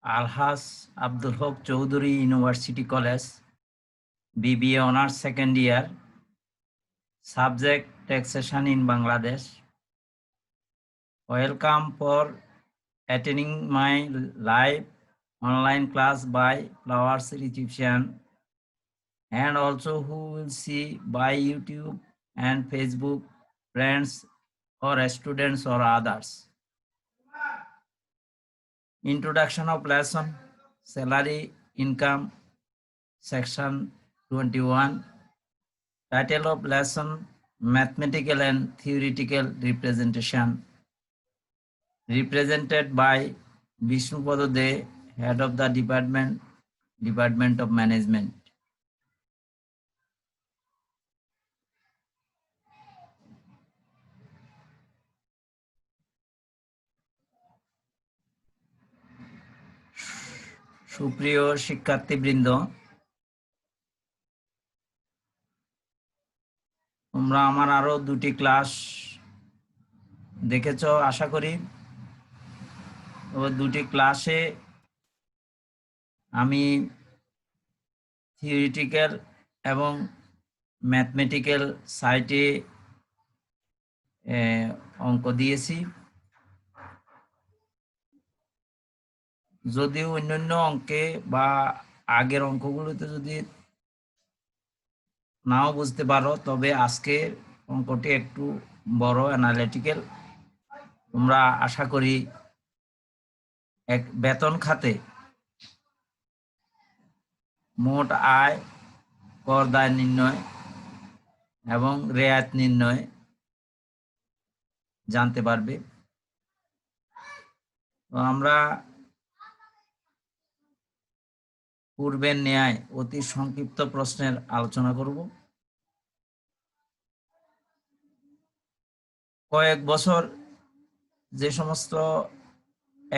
Alhas Abdul Haq Chowdhury University College, BBA Honours Second Year, Subject Taxation in Bangladesh. Welcome for attending my live online class by Flowers Egyptian, and also who will see by YouTube and Facebook, friends or students or others. Introduction of lesson, salary, income, section 21. Title of lesson, mathematical and theoretical representation. Represented by Vishnupada De, head of the Department of Management. সুপ্রিয় শিক্ষার্থীবৃন্দ, তোমরা আমার আরো দুটি class দেখেছো আশা করি। দুটি ক্লাসে আমি থিওরিটিক্যাল এবং ম্যাথমেটিক্যাল সাইটে অঙ্ক দিয়েছি। যদিও অন্যান্য অঙ্কে বা আগের অঙ্কগুলোতে যদি নাও বুঝতে পারো, তবে আজকের অঙ্কটি একটু বড় অ্যানালিটিক্যাল। তোমরা আশা করি এক বেতন খাতে মোট আয়, কর দায় নির্ণয় এবং রেয়াত নির্ণয় জানতে পারবে। তো আমরা পূর্বের ন্যায় অতি সংক্ষিপ্ত প্রশ্নের আলোচনা করব। কয়েক বছর যে সমস্ত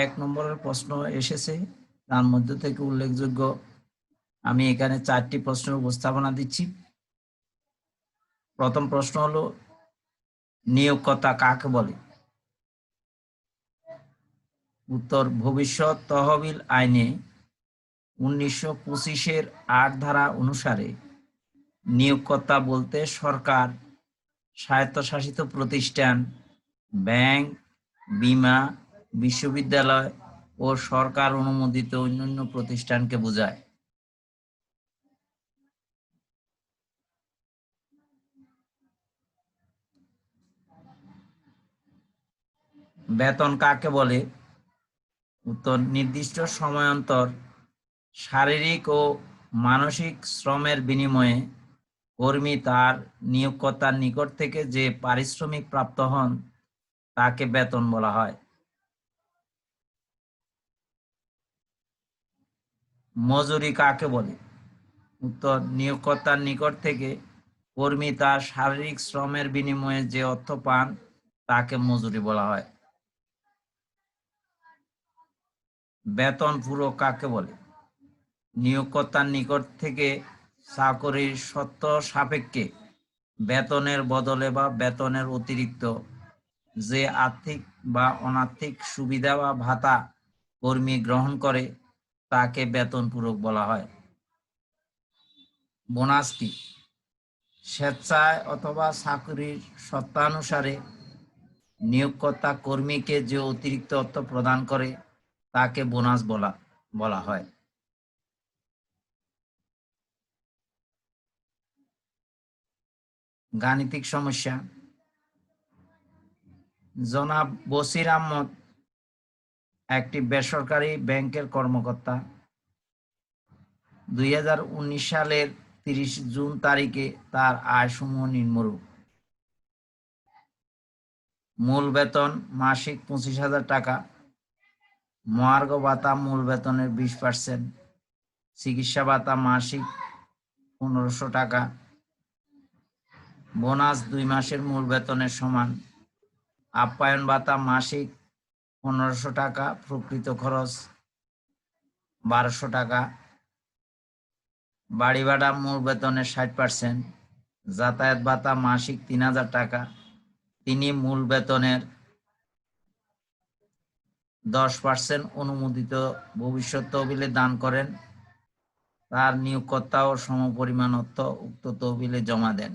1 নম্বরের প্রশ্ন এসেছে তার মধ্যে থেকে উল্লেখযোগ্য আমি এখানে 4টি প্রশ্নের উপস্থাপনা দিচ্ছি। প্রথম প্রশ্ন হলো, নিয়োগকর্তা কাকে বলে? উত্তর, ভবিষ্যৎ তহবিল আইনে 1925-এর 8 ধারা অনুসারে নিয়োগকর্তা বলতে সরকার, স্বায়ত্তশাসিত প্রতিষ্ঠান, ব্যাংক, বীমা, বিশ্ববিদ্যালয় ও সরকার অনুমোদিত অন্যান্য প্রতিষ্ঠানকে বোঝায়। বেতন কাকে বলে? উত্তর, নির্দিষ্ট সময়ান্তর শারীরিক ও মানসিক শ্রমের বিনিময়ে কর্মী তার নিয়োগকর্তার নিকট থেকে যে পারিশ্রমিক প্রাপ্ত হন তাকে বেতন বলা হয়। মজুরি কাকে বলে? উত্তর, নিয়োগকর্তার নিকট থেকে কর্মী তার শারীরিক শ্রমের বিনিময়ে যে অর্থ পান তাকে মজুরি বলা হয়। বেতন পূরক কাকে বলে? নিয়োগকর্তার নিকট থেকে চাকরির শর্ত সাপেক্ষে বেতনের বদলে বা বেতনের অতিরিক্ত যে আর্থিক বা অনার্থিক সুবিধা বা ভাতা কর্মী গ্রহণ করে তাকে বেতন পূরক বলা হয়। বোনাস কি? স্বেচ্ছায় অথবা চাকরির শর্তানুসারে নিয়োগকর্তা কর্মীকে যে অতিরিক্ত অর্থ প্রদান করে তাকে বোনাস বলা হয়। গাণিতিক সমস্যা। জনাব বসির আহমদ একটি বেসরকারি ব্যাংকের কর্মকর্তা। 2019 সালের 30 জুন তারিখে তার আয়সমূহ নিম্নরূপ: মূল বেতন মাসিক 25,000 টাকা, মহার্ঘ ভাতা মূল বেতনের 20%, চিকিৎসা ভাতা মাসিক 1500 টাকা, বোনাস 2 মাসের মূল বেতনের সমান, আপ্যায়ন ভাতা মাসিক 1500 টাকা, প্রকৃত খরচ 1200 টাকা, বাড়ি ভাড়া মূল বেতনের 60%, যাতায়াত ভাতা মাসিক 3000 টাকা। তিনি মূল বেতনের 10% অনুমোদিত ভবিষ্যৎ তহবিলে দান করেন, তার নিয়োগকর্তাও সমপরিমাণ অর্থ উক্ত তহবিলে জমা দেন।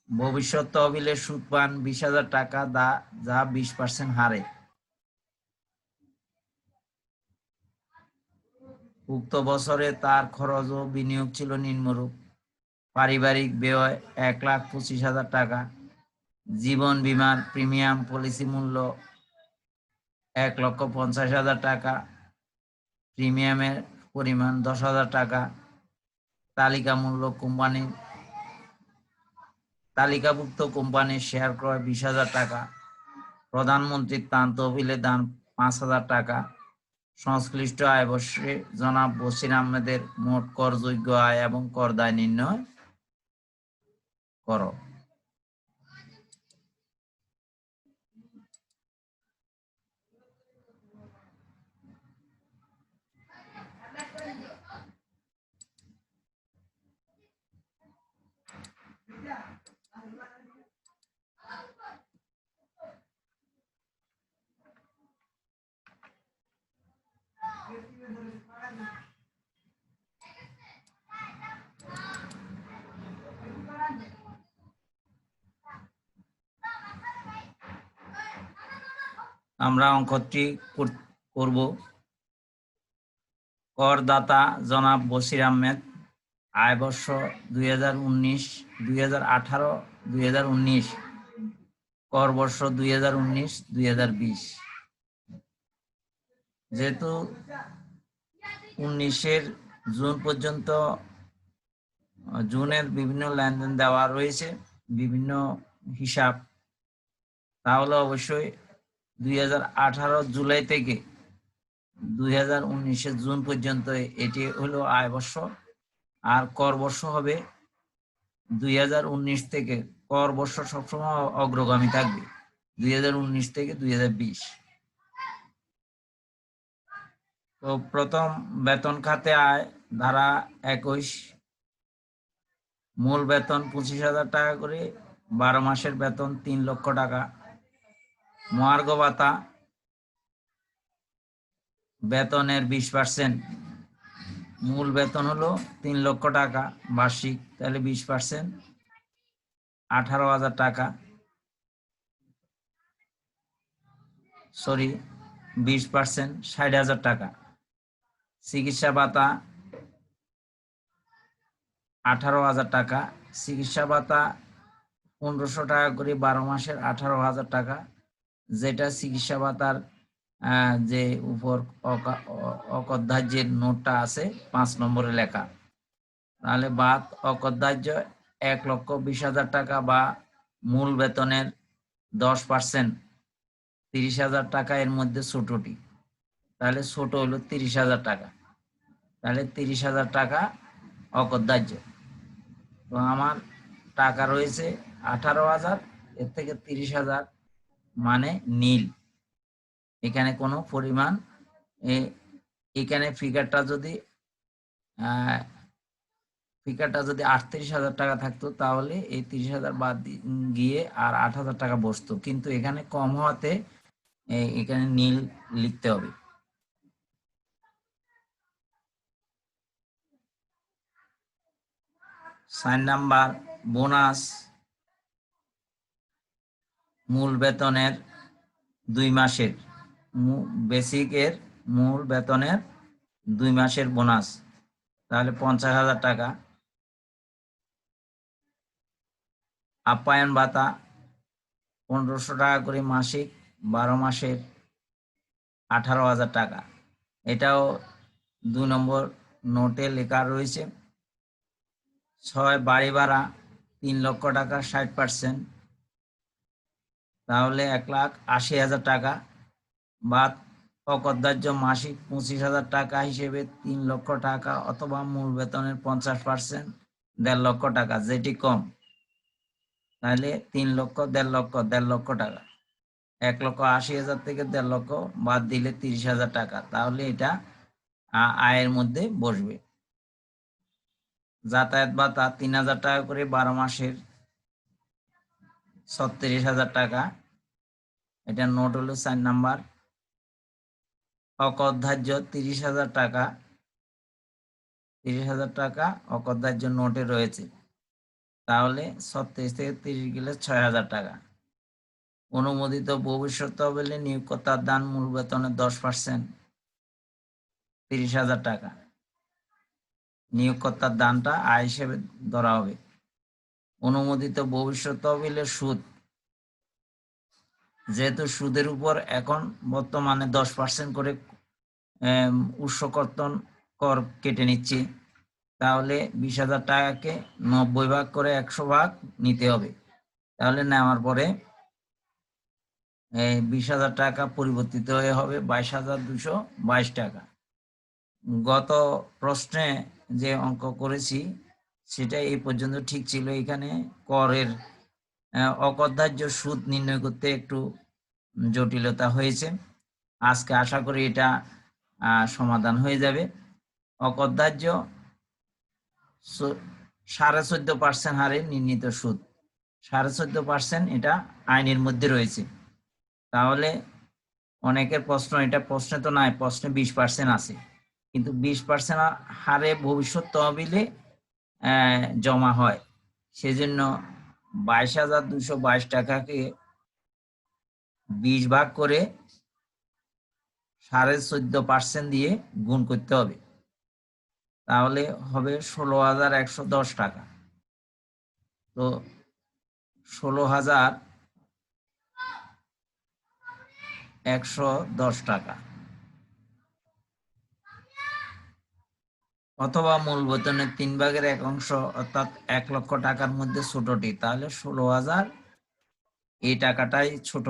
ভবিষ্যৎ তহবিলে সুদ পান 20,000 টাকা, যা 20% হারে। উক্ত বছরে তার খরচ ও বিনিয়োগ ছিল নিম্নরূপ: পারিবারিক ব্যয় 1,25,000 টাকা, জীবন বীমার প্রিমিয়াম পলিসি মূল্য 1,50,000 টাকা, প্রিমিয়ামের পরিমাণ 10,000 টাকা, তালিকাভুক্ত কোম্পানির শেয়ার ক্রয় 20,000 টাকা, প্রধানমন্ত্রীর ত্রাণ তহবিলে দান 5,000 টাকা। সংশ্লিষ্ট আয় বর্ষে জনাব বশির আহমেদের মোট করযোগ্য আয় এবং কর দায় নির্ণয় করো। আমরা অঙ্কটি করব। করদাতা জনাব বশির আহমেদ, আয়বর্ষ 2019, 2018, 2019, কর বর্ষ 2019, 2020। যেহেতু 19-এর জুন পর্যন্ত জুনের বিভিন্ন লেনদেন দেওয়া রয়েছে, বিভিন্ন হিসাব, তাহলে অবশ্যই 2018 জুলাই থেকে 2019-এর জুন পর্যন্ত এটি হলো আয় বর্ষ। আর কর বর্ষ হবে 2019 থেকে, কর বর্ষ সবসময় অগ্রগামী থাকবে, 2019 থেকে 2020। তো প্রথম বেতন খাতে আয় ধারা 21, মূল বেতন 25,000 টাকা করে, 12 মাসের বেতন 3 লক্ষ টাকা। মহার্ঘ ভাতা বেতনের 20%, মূল বেতন হলো 3 লক্ষ টাকা বার্ষিক, তাহলে 20% 18,000 টাকা, 20% 60,000 টাকা। চিকিৎসা ভাতা 18,000 টাকা, চিকিৎসা ভাতা 1,500 টাকা করে, 12 মাসের 18,000 টাকা, যেটা চিকিৎসা ভাতার যে উপর অকদার্যের নোটটা আছে 5 নম্বরে লেখা, তাহলে বাদ অকদার্য 1,20,000 টাকা বা মূল বেতনের 10%, 30,000 টাকা, এর মধ্যে ছোটটি, তাহলে ছোট হলো 30,000 টাকা, তাহলে 30,000 টাকা অকদার্য। তো আমার টাকা রয়েছে 18,000, এর থেকে 30,000 মানে নীল, এখানে কোনো পরিমাণ, এখানে ফিগারটা যদি 38,000 টাকা থাকতো, তাহলে এই 30,000 বাদ গিয়ে আর 8,000 টাকা বসতো, কিন্তু এখানে কম হওয়াতে এখানে নীল লিখতে হবে। সাইন নাম্বার বোনাস, মূল বেতনের 2 মাসের, বেসিকের মূল বেতনের 2 মাসের বোনাস, তাহলে 50,000 টাকা। আপ্যায়ন ভাতা 1,500 টাকা করে মাসিক, 12 মাসের 18,000 টাকা, এটাও 2 নম্বর নোটে লেখা রয়েছে। 6 বাড়ি ভাড়া 3 লক্ষ টাকা, 60%, তাহলে 1,80,000 টাকা, বাদ অকদার্য মাসিক 25,000 টাকা হিসেবে 3 লক্ষ টাকা, অথবা মূল বেতনের 50%, 1.5 লক্ষ টাকা, যেটি কম, তাহলে 3 লক্ষ, 1.5 লক্ষ, 1.5 লক্ষ টাকা, 1,80,000 থেকে 1.5 লক্ষ বাদ দিলে 30,000 টাকা, তাহলে এটা আয়ের মধ্যে বসবে। যাতায়াত ভাতা 3,000 টাকা করে, 12 মাসের 36,000 টাকা, এটা নোট হলো 4 নাম্বার। অকরধার্য 30,000 টাকা, 30,000 টাকা অকরধার্য নোটে রয়েছে। তাহলে 36 থেকে 30 গেলে 6,000 টাকা। অনুমোদিত ভবিষ্যৎ তহবিলে নিয়োগকর্তার দান মূল বেতনের 10%, 30,000 টাকা। নিয়োগকর্তার দানটা আয় হিসেবে ধরা হবে। অনুমোদিত ভবিষ্যৎ তহবিলের সুদ, যেহেতু সুদের উপর এখন বর্তমানে 10% করে উৎসকর্তন কর কেটে নিচ্ছি, তাহলে 20,000 টাকাকে 90 ভাগ করে 100 ভাগ নিতে হবে। তাহলে নেওয়ার পরে 20,000 টাকা পরিবর্তিত হয়ে হবে 22,222 টাকা। গত প্রশ্নে যে অঙ্ক করেছি সেটা এই পর্যন্ত ঠিক ছিল। এখানে করের অকরধার্য সুদ নির্ণয় করতে একটু জটিলতা হয়েছে। আজকে আশা করি এটা সমাধান হয়ে যাবে। অকরধার্য 14.5% হারে নির্ণীত সুদ, 14.5% এটা আইনের মধ্যে রয়েছে। তাহলে অনেকের প্রশ্ন, এটা প্রশ্নে তো নাই, প্রশ্নে 20% আছে, কিন্তু 20% হারে ভবিষ্যৎ তহবিলে জমা হয়। সেজন্য 22,222 টাকাকে 20 ভাগ করে 14.5% দিয়ে গুণ করতে হবে। তাহলে হবে 16,110 টাকা। তো 16,110 টাকা, অথবা মূল বেতনের 3 ভাগের 1 অংশ অর্থাৎ 1 লক্ষ টাকার মধ্যে ছোটটি। তাহলে 16,000 এই টাকাটাই ছোট।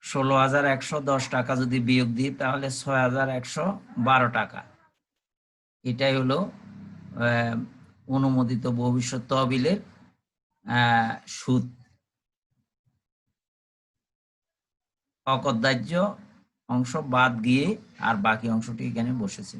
$16,110 টাকা যদি বিয়োগ দিই তাহলে 6,112 টাকা। এটাই হলো অনুমোদিত ভবিষ্যৎ তহবিলের সুদ। অকরধার্য অংশ বাদ গিয়ে আর বাকি অংশটি এখানে বসেছে।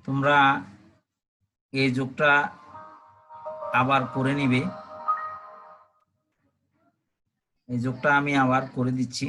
তোমরা এই যোগটা আবার করে নিবে। এই যোগটা আমি আবার করে দিচ্ছি।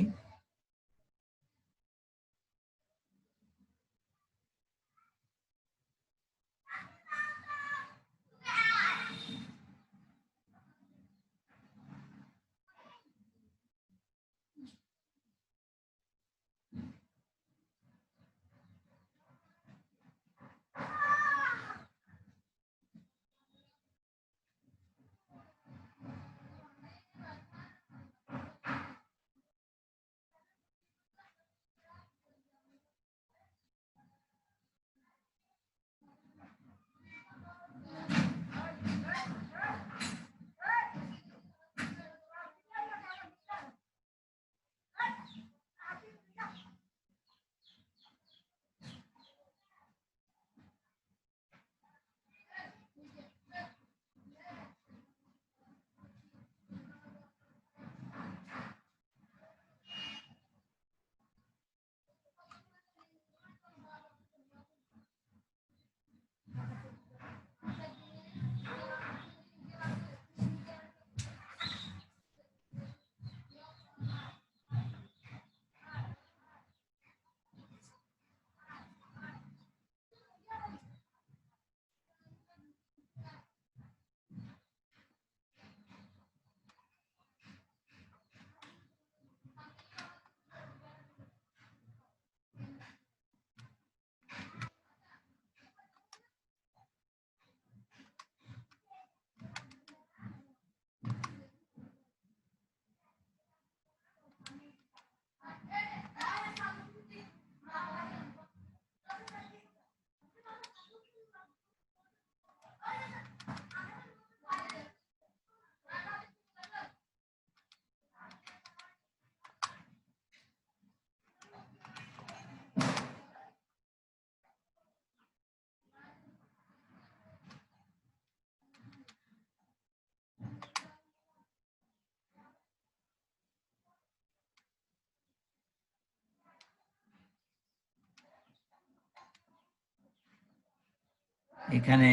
এখানে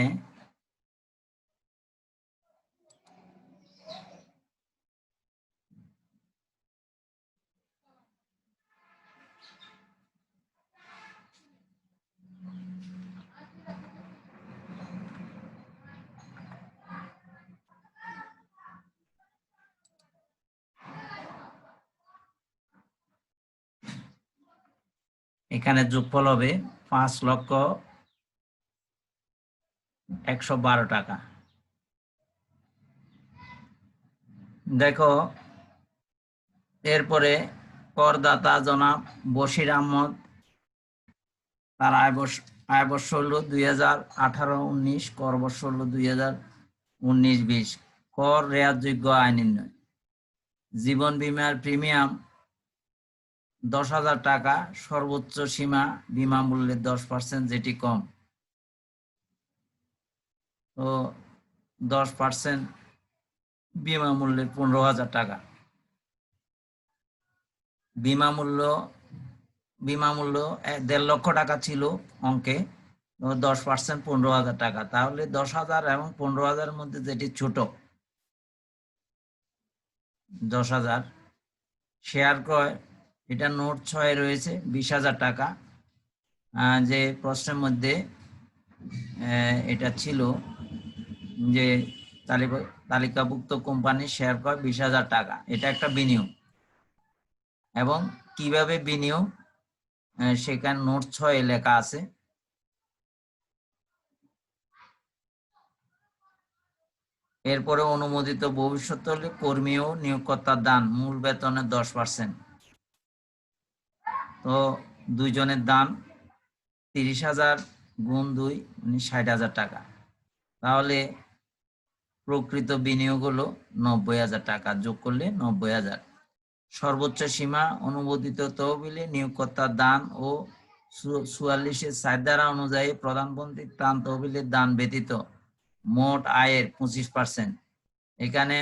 যোগফল হবে 5,112 টাকা। দেখো এরপরে করদাতা জনাব বশির আহমদ, তার আয় বর্ষ হলো 2018-19, কর বর্ষ হলো 2019-20। কর রেয়াতযোগ্য আয় নির্ণয়। জীবন বীমার প্রিমিয়াম 10,000 টাকা, সর্বোচ্চ সীমা বিমা মূল্যের 10%, যেটি কম। তো 10% বিমা মূল্যের 15,000 টাকা। বিমা মূল্য 1.5 লক্ষ টাকা ছিল অঙ্কে, 10% 15,000 টাকা। তাহলে 10,000 এবং 15,000 মধ্যে যেটি ছোট, 10,000। শেয়ার ক্রয়, এটা নোট 6 রয়েছে 20,000 টাকা। যে প্রশ্নের মধ্যে এটা ছিল যে তালিকাভুক্ত কোম্পানির শেয়ার ক্রয় 20,000 টাকা, এটা একটা বিনিয়োগ। এবং কিভাবে বিনিয়োগ সেখানে নোট 6 লেখা আছে। এরপরে অনুমোদিত ভবিষ্যৎ হলে কর্মী ও নিয়োগকর্তার দান, মূল বেতনের 10%। তো দুইজনের দান 30,000 গুণ 2 মানে 60,000 টাকা। তাহলে প্রকৃত বিনিয়োগ হলো 90,000 টাকা, যোগ করলে 90,000। সর্বোচ্চ সীমা অনুমোদিত তহবিলে নিয়োগকর্তার দান ও 44-এর 4 ধারা অনুযায়ী প্রধানমন্ত্রীর ত্রাণ তহবিলের দান ব্যতীত মোট আয়ের 25%। এখানে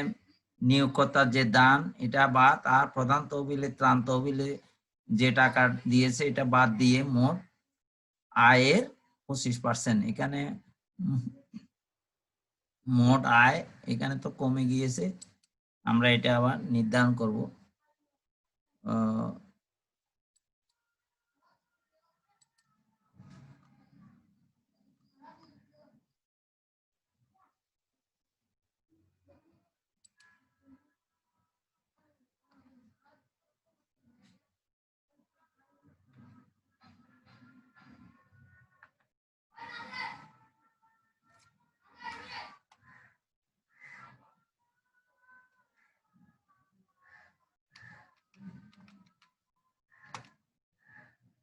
নিয়োগকর্তার যে দান এটা বাদ, আর প্রধান তহবিলে ত্রাণ তহবিলে যে টাকা দিয়েছে এটা বাদ দিয়ে মোট আয়ের 25%। এখানে মোট আয় এখানে তো কমে গিয়েছে, আমরা এটা আবার নির্ধারণ করব।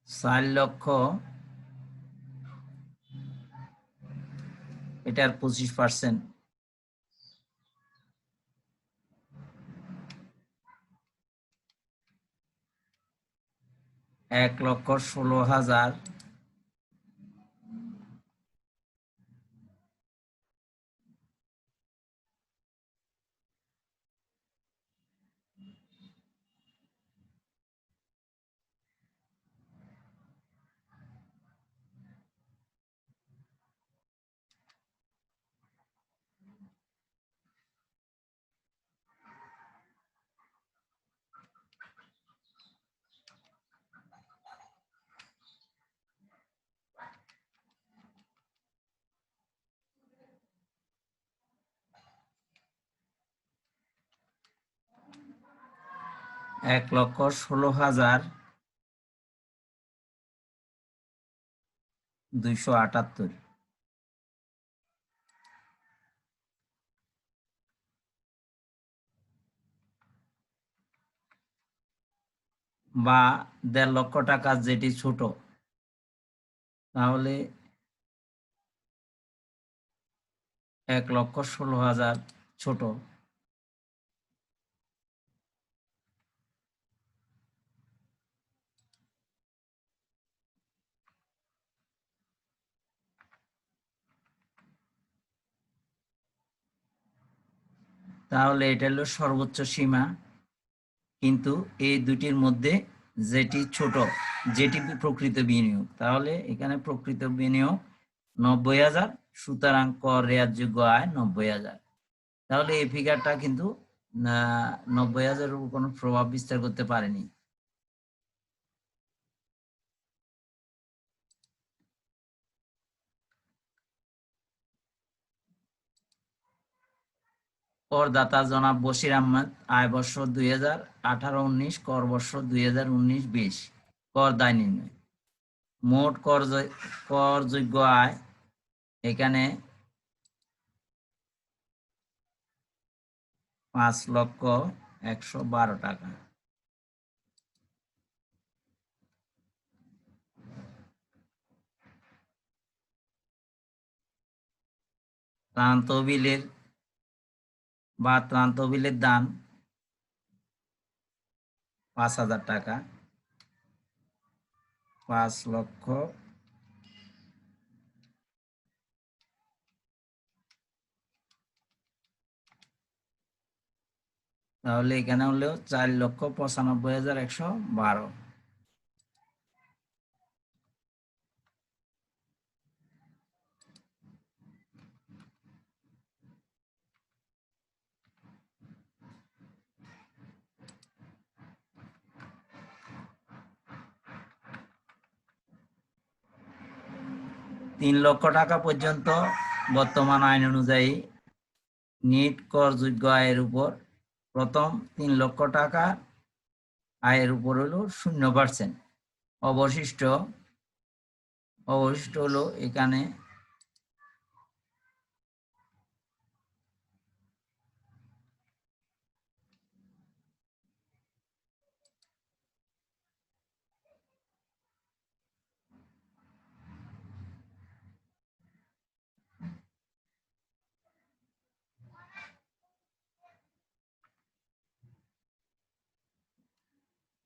চার লক্ষ, এটার 25%। 1,16,000, $1,16,278 বা 1.5 লক্ষ টাকা, যেটি ছোট। তাহলে 1,16,000 ছোট। তাহলে এটা হলো সর্বোচ্চ সীমা, কিন্তু এই দুটির মধ্যে যেটি ছোট, যেটি প্রকৃত বিনিয়োগ। তাহলে এখানে প্রকৃত বিনিয়োগ 90,000, সুতরাং কর রেয়াতযোগ্য আয় 90,000। তাহলে এই ফিগারটা কিন্তু 90,000 উপর কোনো প্রভাব বিস্তার করতে পারেনি। করদাতা জনাব বশির আহমেদ, আয় বর্ষ 2018-19, কর বর্ষ 2019-20। কর দায় নির্ণয়। মোট করযোগ্য আয় এখানে 5,112,000 টাকা। ত্রাণ তহবিলের দান 5,000 টাকা। 5 লক্ষ তাহলে এখানে হলো 4,95,112। তিন লক্ষ টাকা পর্যন্ত বর্তমান আইন অনুযায়ী নিট করযোগ্য আয়ের উপর প্রথম 3 লক্ষ টাকা আয়ের উপর হলো 0%। অবশিষ্ট হলো এখানে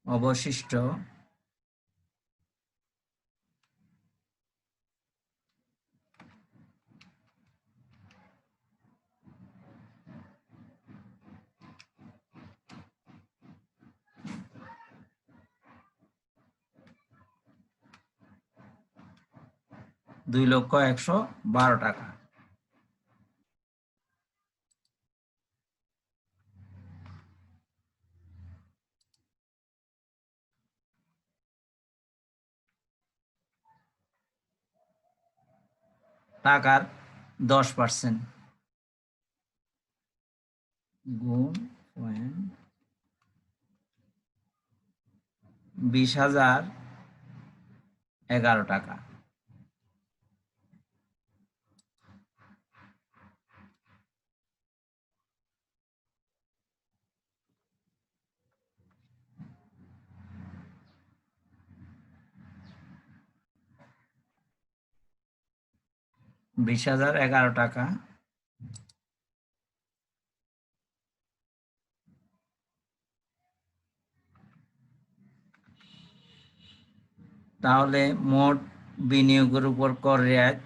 অবশিষ্ট 2,112,000 টাকা। টাকার 10% গুণ 20,011 টাকা। টাকা তাহলে মোট বিনিয়োগের উপর কর রেয়াত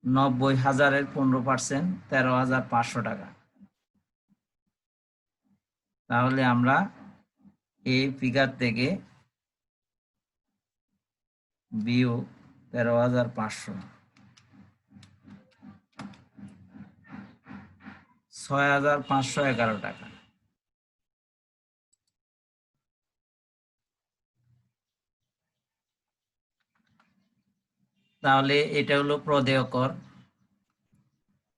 90,000-এর 15%, 13,500 টাকা। তাহলে আমরা এই ফিগার থেকে বিয়োগ 13,500, 6,511 টাকা। তাহলে এটা হলো প্রদেয় কর।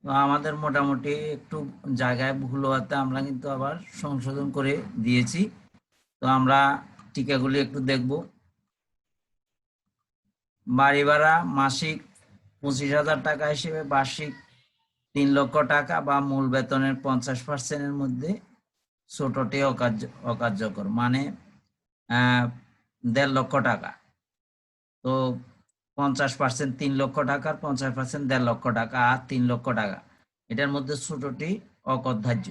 তো আমাদের মোটামুটি একটু জায়গায় ভুল হওয়াতে আমরা কিন্তু আবার সংশোধন করে দিয়েছি। তো আমরা টিকাগুলি একটু দেখব। বাড়ি ভাড়া মাসিক 25,000 টাকা হিসেবে বার্ষিক 3 লক্ষ টাকা বা মূল বেতনের 50%-এর মধ্যে ছোটটি অকার্যকর, মানে 1.5 লক্ষ টাকা। তো 50% 3 লক্ষ টাকা, 50% 1.5 লক্ষ টাকা, আর 3 লক্ষ টাকা, এটার মধ্যে ছোটটি অকর্ধার্য।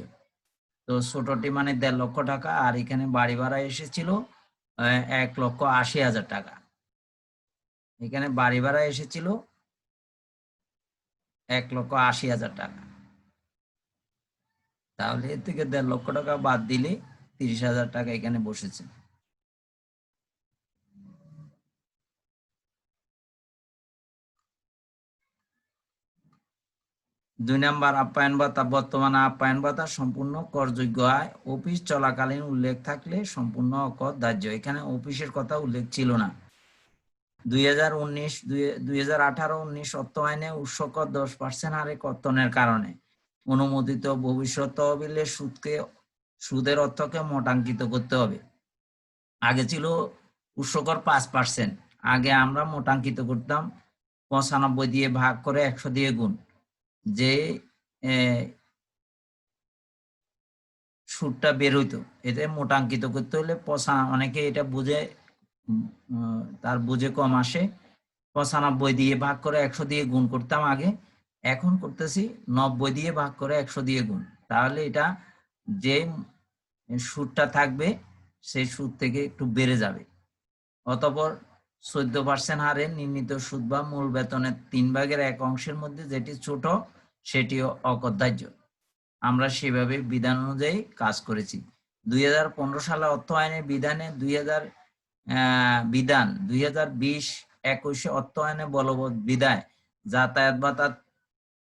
তো ছোটটি মানে 1.5 লক্ষ টাকা, আর এখানে বাড়ি ভাড়া এসেছিল 1,80,000 টাকা। এখানে বাড়ি ভাড়া এসেছিল 1,80,000 টাকা। তাহলে এর থেকে 1.5 লক্ষ টাকা বাদ দিলে 30,000 টাকা এখানে বসেছে। 2 নম্বর আপ্যায়ন ভাতা। বর্তমানে আপ্যায়ন ভাতা সম্পূর্ণ করযোগ্য আয়। অফিস চলাকালীন উল্লেখ থাকলে সম্পূর্ণ অকর ধার্য। এখানে অফিসের কথা উল্লেখ ছিল না। 2018-19 অর্থ আইনে উৎসকর 10% হারে কর্তনের কারণে অনুমোদিত ভবিষ্যৎ তহবিলের সুদের অর্থকে মোটাঙ্কিত করতে হবে। আগে ছিল উৎসকর 5%। আগে আমরা মোটাঙ্কিত করতাম 95 দিয়ে ভাগ করে 100 দিয়ে গুণ। যে সুদটা বের হইতো, এটা মোটাঙ্কিত করতে হলে অনেকে এটা বুঝে, তার বুঝে কম আসে, 95 দিয়ে ভাগ করে 100 দিয়ে গুণ করতাম আগে। এখন করতেছি 90 দিয়ে ভাগ করে 100 দিয়ে গুণ। তাহলে এটা যে সুদটা থাকবে সেই সুদ থেকে একটু বেড়ে যাবে। অতঃপর 14% হারে নির্ণীত সুদ বা মূল বেতনের 3/1 অংশের মধ্যে যেটি ছোট সেটি অকরদার্য। আমরা সেভাবে বিধান অনুযায়ী কাজ করেছি। 2015 সালে অর্থ আইনের বিধানে 2020-21 অর্থ আইনে বলবৎ বিধায় যাতায়াত ভাতা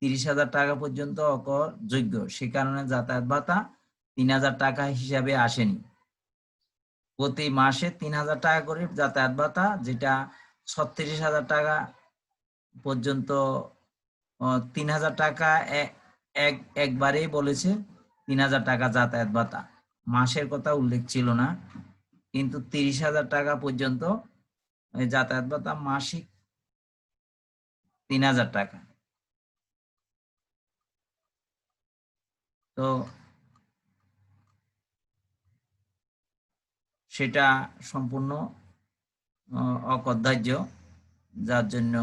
30,000 টাকা পর্যন্ত অকরযোগ্য। সে কারণে যাতায়াত ভাতা 3,000 টাকা হিসাবে আসেনি। প্রতি মাসে 3,000 টাকা করে যাতায়াত ভাতা, যেটা 36,000 টাকা পর্যন্ত 3,000 টাকা একবারেই বলেছে। 3,000 টাকা যাতায়াত ভাতা, মাসের কথা উল্লেখ ছিল না। কিন্তু 30,000 টাকা পর্যন্ত যাতায়াত ভাতা মাসিক 3,000 টাকা। তো সেটা সম্পূর্ণ অকরদার্য, যার জন্য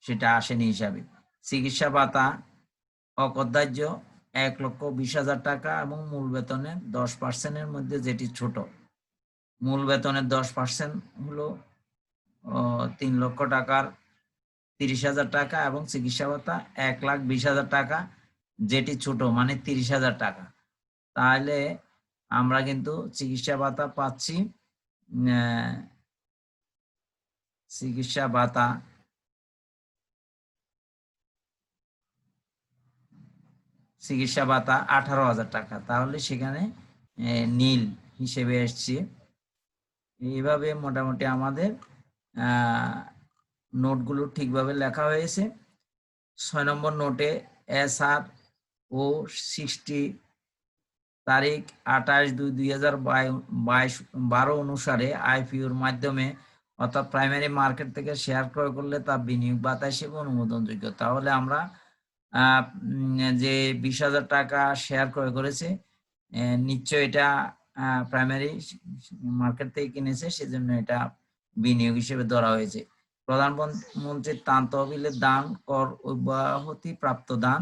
সেটা আসেনি হিসাবে। চিকিৎসা ভাতা অকরদার্য 1,20,000 টাকা এবং মূল বেতনের 10%-এর মধ্যে যেটি ছোট। মূল বেতনের 10% হলো 3 লক্ষ টাকার 30,000 টাকা এবং চিকিৎসা ভাতা 1,20,000 টাকা, যেটি ছোট মানে 30,000 টাকা। তাহলে আমরা কিন্তু চিকিৎসা ভাতা পাচ্ছি, চিকিৎসা ভাতা 18,000 টাকা। তাহলে সেখানে নীল হিসেবে এসছে। এইভাবে মোটামুটি আমাদের নোটগুলো ঠিকভাবে লেখা হয়েছে। 6 নম্বর নোটে SR ও 60 তারিখ 28/2/2022 অনুসারে IPOর মাধ্যমে অর্থাৎ প্রাইমারি মার্কেট থেকে শেয়ার ক্রয় করলে তা বিনিয়োগ ভাতা হিসেবে অনুমোদনযোগ্য। তাহলে আমরা যে 20,000 টাকা শেয়ার ক্রয় করেছে, নিশ্চয় এটা প্রাইমারি মার্কেট থেকে কিনেছে, সেজন্য এটা বিনিয়োগ হিসেবে ধরা হয়েছে। প্রধানমন্ত্রীর ত্রাণ তহবিলের দান কর অব্যাহতি প্রাপ্ত দান,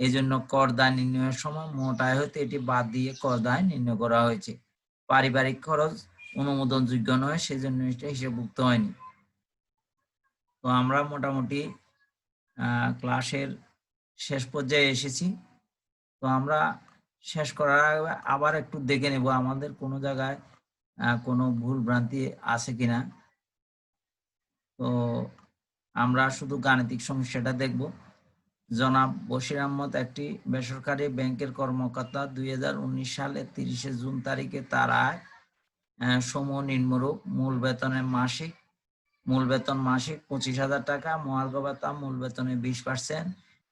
এই জন্য কর দায় নির্ণয়ের সময় মোট আয় হতে এটি বাদ দিয়ে কর দায় নির্ণয় করা হয়েছে। পারিবারিক খরচ অনুমোদনযোগ্য নয়, সেজন্য এটা হিসেবভুক্ত হয়নি। তো আমরা মোটামুটি ক্লাসের শেষ পর্যায়ে এসেছি। তো আমরা শেষ করার আগে আবার একটু দেখে নেব আমাদের কোনো জায়গায় কোনো ভুল ভ্রান্তি আছে কিনা। তো আমরা শুধু গাণিতিক সমস্যাটা দেখব। জনাব বশির আহমদ একটি বেসরকারি ব্যাংকের কর্মকর্তা। 2019 সালের 30 জুন তারিখে তার আয় সমূহ নিম্নরূপ: মূল বেতন মাসিক 25,000 টাকা, মহার্ঘ ভাতা মূল বেতনের 20%,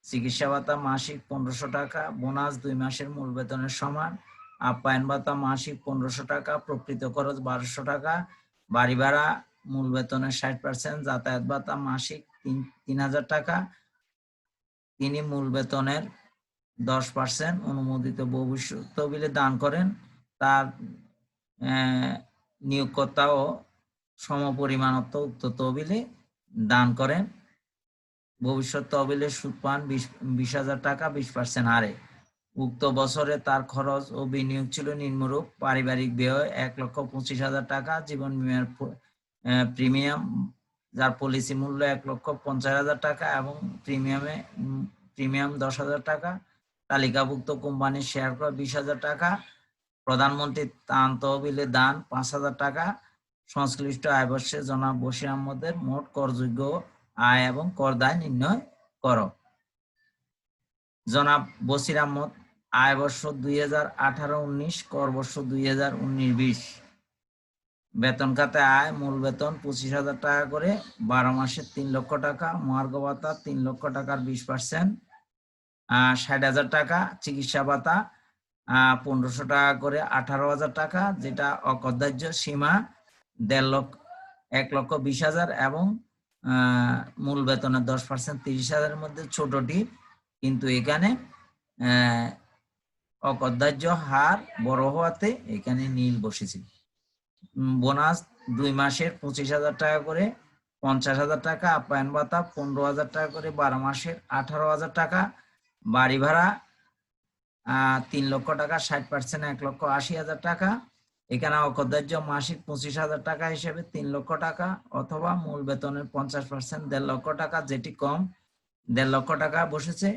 চিকিৎসা ভাতা মাসিক 1,500 টাকা, বোনাস 2 মাসের মূল বেতনের সমান, আপ্যায়ন ভাতা মাসিক 1,500 টাকা, প্রকৃত খরচ 1,200 টাকা, বাড়ি ভাড়া মূল বেতনের 60%, যাতায়াত ভাতা মাসিক 3,000 টাকা। তিনি মূল বেতনের 10% অনুমোদিত ভবিষ্যৎ তহবিলে দান করেন। তার নিয়োগকর্তাও সমপরিমাণ অর্থ উক্ত তহবিলে দান করেন। ভবিষ্যৎ তহবিলের সুদ পান 20,000 টাকা 20% হারে। উক্ত বছরে তার খরচ ও বিনিয়োগ ছিল নিম্নরূপ: পারিবারিক ব্যয় 1,25,000 টাকা, জীবন বীমার প্রিমিয়াম যার পলিসি মূল্য 1,50,000 টাকা এবং প্রিমিয়াম 10,000 টাকা, তালিকাভুক্ত কোম্পানির শেয়ার ক্রয় 20,000 টাকা, প্রধানমন্ত্রীর ত্রাণ তহবিলে দান 5,000 টাকা। সংশ্লিষ্ট আয় বর্ষে জনাব বশির আহমদের মোট করযোগ্য আয় এবং কর দায় নির্ণয় করো। জনাব বসির আহমদ, আয় বর্ষ 2018-19, কর বর্ষ 2019-20। বেতন খাতে আয়, মূল বেতন 25,000 টাকা করে, 12 মাসে 3 লক্ষ টাকা, মহার্ঘ ভাতা 3 লক্ষ টাকার 20%, 60,000 টাকা, চিকিৎসা ভাতা 1500 টাকা করে, 18,000 টাকা, যেটা অকদার্য সীমা 1,20,000 এবং মূল বেতনের 10% 30,000-এর মধ্যে ছোটটি, কিন্তু এখানে অকদার্য হার বড় হওয়াতে এখানে নীল বসেছে। বোনাস 2 মাসের 25,000 টাকা করে, 50,000 টাকা, আপ্যায়ন ভাতা 15,000 টাকা করে, 12 মাসের 18,000 টাকা, বাড়ি ভাড়া 3 লক্ষ টাকা, 60% 1,80,000 টাকা। এখানে অকদার্য মাসিক 25,000 টাকা হিসেবে 3 লক্ষ টাকা, অথবা মূল বেতনের 50% 1.5 লক্ষ টাকা, যেটি কম 1.5 লক্ষ টাকা বসেছে।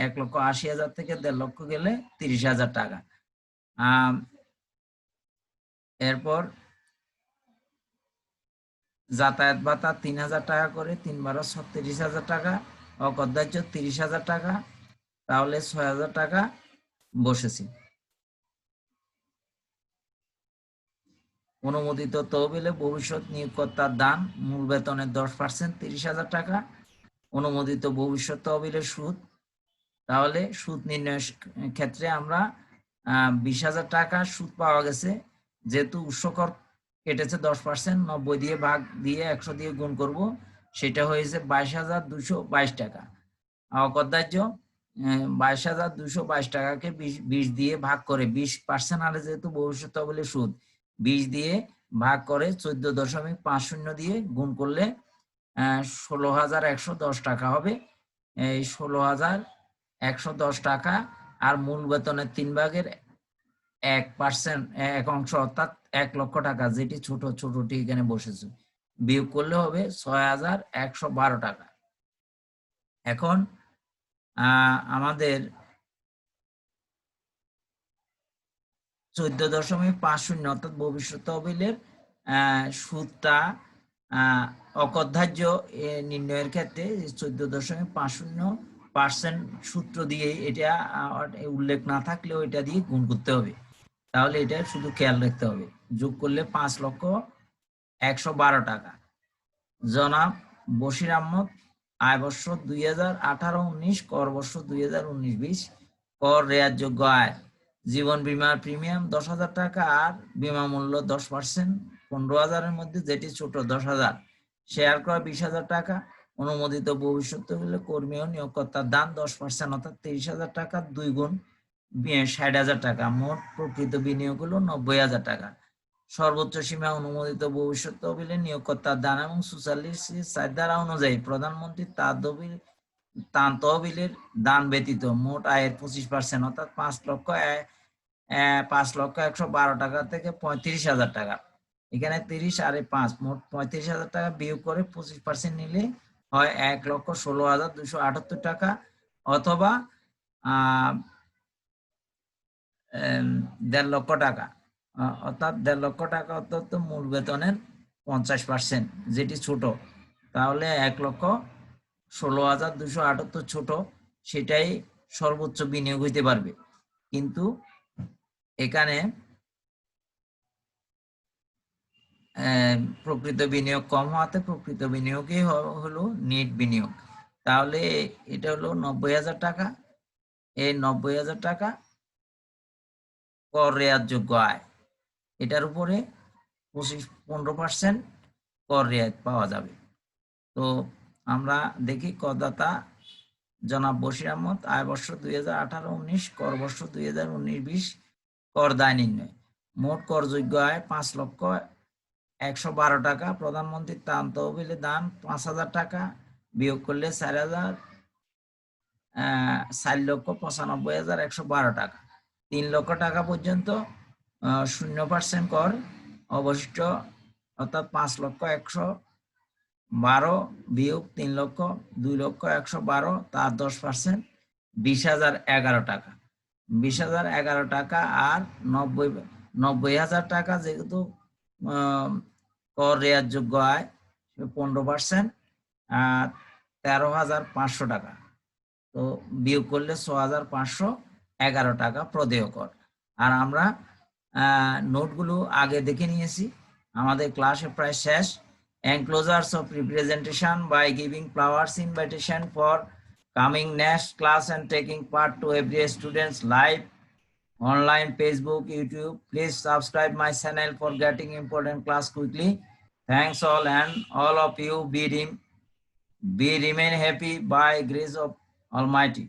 1,80,000 থেকে 1.5 লক্ষ গেলে 30,000 টাকা। এরপর যাতায়াত ভাতা 3,000 টাকা করে, 3 × 36,000 টাকা, অকদার্য 30,000 টাকা, তাহলে 6,000 টাকা বসেছে। অনুমোদিত তহবিলে ভবিষ্যৎ নিয়োগকর্তার দান, মূল বেতনের 10% 30,000 টাকা। অনুমোদিত ভবিষ্যৎ তহবিলের সুদ, তাহলে সুদ নির্ণয়ের ক্ষেত্রে আমরা 20,000 টাকা সুদ পাওয়া গেছে, যেহেতু উৎসকর কেটেছে 10%, 90 দিয়ে ভাগ দিয়ে 100 দিয়ে গুণ করব, সেটা হয়েছে 22,222 টাকা। অকদার্য 22,222 টাকাকে 20 দিয়ে ভাগ করে, 20% হারে যেহেতু ভবিষ্যৎ তহবিলের সুদ, 20 দিয়ে ভাগ করে 14.50 দিয়ে গুণ করলে 16,110 টাকা হবে। এই 16,110 টাকা আর মূল বেতনের 3 ভাগের 1% 1 অংশ, অর্থাৎ 1 লক্ষ টাকা, যেটি ছোটটি এখানে বসেছে, বিয়োগ করলে হবে 6,112 টাকা। এখন আমাদের 14.50 অর্থাৎ ভবিষ্যৎ তহবিলের সুদটা অকদার্য নির্ণয়ের ক্ষেত্রে 14.50% সূত্র দিয়ে, এটা উল্লেখ না থাকলেও এটা দিয়ে গুণ করতে হবে, তাহলে এটা শুধু খেয়াল রাখতে হবে। যোগ করলে 5,112 টাকা। জনাব বশির আহমদ, আয় বর্ষ 2018-19, কর বর্ষ 2019-20। কর রেয়াতযোগ্য আয়, জীবন বীমার প্রিমিয়াম 10,000 টাকা আর বিমা মূল্য 10%, 15,000-এর মধ্যে যেটি ছোট 10,000। শেয়ার ক্রয় 20,000 টাকা। অনুমোদিত ভবিষ্যৎ তহবিলে কর্মী ও নিয়োগকর্তার দান 10%, অর্থাৎ 30,000 টাকা, 2 গুণ 60,000 টাকা। মোট প্রকৃত বিনিয়োগ হলো 90,000 টাকা। সর্বোচ্চ সীমা অনুমোদিত ভবিষ্যৎ তহবিলে নিয়োগকর্তার দান এবং 44 ধারা অনুযায়ী প্রধানমন্ত্রী তার তহবিলের দান ব্যতীত মোট আয়ের 25%, অর্থাৎ 5,112 টাকা থেকে 35,000 টাকা। এখানে 30 আর 5 মোট 35,000 টাকা বিয়োগ করে 25% নিলে হয় 1,16,278 টাকা, অথবা 1.5 লক্ষ টাকা, অর্থাৎ 1.5 লক্ষ টাকা, অর্থাৎ মূল বেতনের 50%, যেটি ছোট, তাহলে 1,16,278 ছোট, সেটাই সর্বোচ্চ বিনিয়োগ হইতে পারবে। কিন্তু এখানে প্রকৃত বিনিয়োগ কম হওয়াতে প্রকৃত বিনিয়োগই হলো নেট বিনিয়োগ। তাহলে এটা হলো 90,000 টাকা। এই 90,000 টাকা কর রেয়াতযোগ্য আয়, এটার উপরে 15% কর রেয়াত পাওয়া যাবে। তো আমরা দেখি করদাতা জনাব বশির আহমদ, আয় বর্ষ 2018-19, কর বর্ষ 2019-20। কর দায় নির্ণয়, মোট করযোগ্য আয় 5,112 টাকা। প্রধানমন্ত্রীর ত্রাণ তহবিলে দান 5,000 টাকা, বিয়োগ করলে 4,95,112 টাকা। 3 লক্ষ টাকা পর্যন্ত 0% কর অবশিষ্ট, অর্থাৎ 5,112 বিয়োগ 3 লক্ষ, 2,112, তার 10%, 20,011 টাকা। 20,011 টাকা আর 90,000 টাকা যেহেতু কর রেয়াতযোগ্য আয়, 15%, 13,500 টাকা। তো বিয়োগ করলে 6,511 টাকা প্রদেয় কর। আর আমরা নোটগুলো আগে দেখে নিয়েছি, আমাদের ক্লাসে প্রায় শেষ। enclosures of representation by giving flowers invitation for coming next class and taking part to every student's live online Facebook, YouTube. Please subscribe my channel for getting important class quickly. Thanks all, and all of you be remain happy by grace of Almighty.